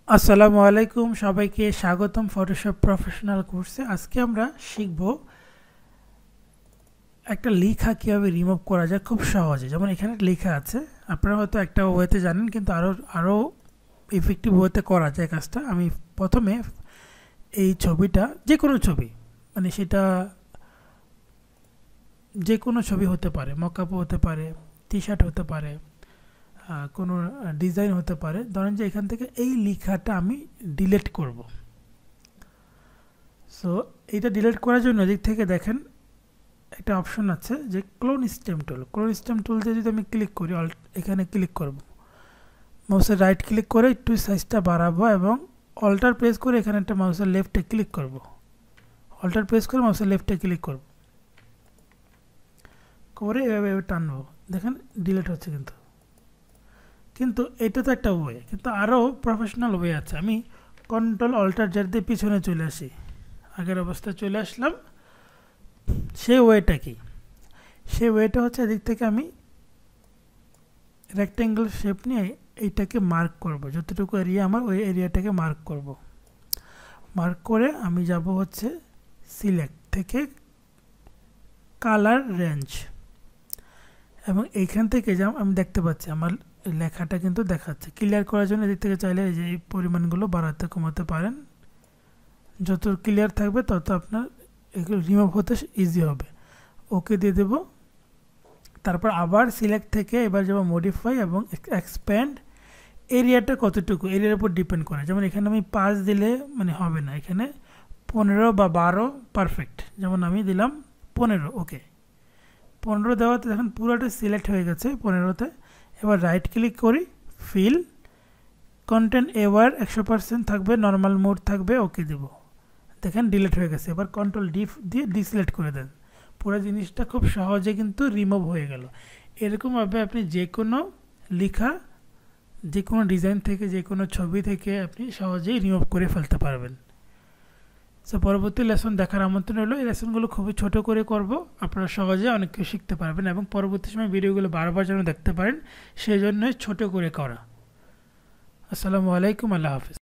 আসসালামু আলাইকুম, সবাইকে স্বাগতম ফটোশপ প্রফেশনাল কোর্সে। আজকে আমরা শিখব একটা লেখা কীভাবে রিমুভ করা যায় খুব সহজে। যেমন এখানে লেখা আছে, আপনারা হয়তো একটা ওয়েতে জানেন, কিন্তু আরও ইফেক্টিভ ওয়েতে করা যায় কাজটা। আমি প্রথমে এই ছবিটা, যে কোনো ছবি, মানে সেটা যে কোনো ছবি হতে পারে, মকআপও হতে পারে, টি শার্ট হতে পারে, কোনো ডিজাইন হতে পারে। ধরেন যে এখান থেকে এই লেখাটা আমি ডিলিট করব। সো এটা ডিলিট করার জন্য এদিক থেকে দেখেন একটা অপশন আছে যে ক্লোন স্টেম টুল। ক্লোন স্টেম টুল দিয়ে যদি আমি ক্লিক করি, এখানে ক্লিক করব, মাউসের রাইট ক্লিক করে একটু সাইজটা বাড়াবো এবং অল্টার প্রেস করে এখানে একটা মাউসের লেফটে ক্লিক করব। অল্টার প্রেস করে মাউসের লেফটে ক্লিক করব, করে এভাবে টানবো। দেখেন ডিলিট হচ্ছে। কিন্তু এটা তো একটা ওয়ে, কিন্তু আরও প্রফেশনাল ওয়ে আছে। আমি কন্ট্রোল অল্টার জেড দিয়ে পিছনে চলে আসি, আগের অবস্থায় চলে আসলাম। সেই ওয়েটা কি? সেই ওয়েটা হচ্ছে এদিক থেকে আমি রেক্ট্যাঙ্গেল শেপ নিয়ে এইটাকে মার্ক করব, যতটুকু এরিয়া আমার ওই এরিয়াটাকে মার্ক করব। মার্ক করে আমি যাব হচ্ছে সিলেক্ট থেকে কালার রেঞ্জ, এবং এইখান থেকে আমি দেখতে পাচ্ছি আমার লেখাটা কিন্তু দেখাচ্ছে। ক্লিয়ার করার জন্য এদিক থেকে চাইলে এই যে এই পরিমাণগুলো বাড়াতে কমাতে পারেন। যত ক্লিয়ার থাকবে তত আপনার এগুলো রিমুভ হতে ইজি হবে। ওকে দিয়ে দেব। তারপর আবার সিলেক্ট থেকে এবার যাব মডিফাই এবং এক্সপ্যান্ড। এরিয়াটা কতটুকু, এরিয়ার উপর ডিপেন্ড করে। যেমন এখানে আমি 5 দিলে মানে হবে না, এখানে 15 বা 12 পারফেক্ট। যেমন আমি দিলাম 15। ওকে, 15 দেওয়াতে দেখেন পুরোটা সিলেক্ট হয়ে গেছে 15তে। এবার রাইট ক্লিক করি, ফিল, কন্টেন্ট এবার 100% থাকবে, নর্মাল মোড থাকবে, ওকে দেব। দেখেন ডিলিট হয়ে গেছে। এবার কন্ট্রোল ডি দিয়ে ডিসিলেক্ট করে দেন। পুরো জিনিসটা খুব সহজে কিন্তু রিমুভ হয়ে গেল। এরকমভাবে আপনি যে কোনো লেখা, যে কোনো ডিজাইন থেকে, যে কোনো ছবি থেকে আপনি সহজেই রিমুভ করে ফেলতে পারবেন। সো পরবর্তী লেসন দেখার আমন্ত্রণ হলো। এই লেসনগুলো খুবই ছোট করে করব, আপনারা সহজে অনেক কিছু শিখতে পারবেন এবং পরবর্তী সময় ভিডিওগুলো বারবার যেন দেখতে পারেন, সেই জন্যই ছোট করে করা। আসসালামু আলাইকুম, আল্লাহ হাফিজ।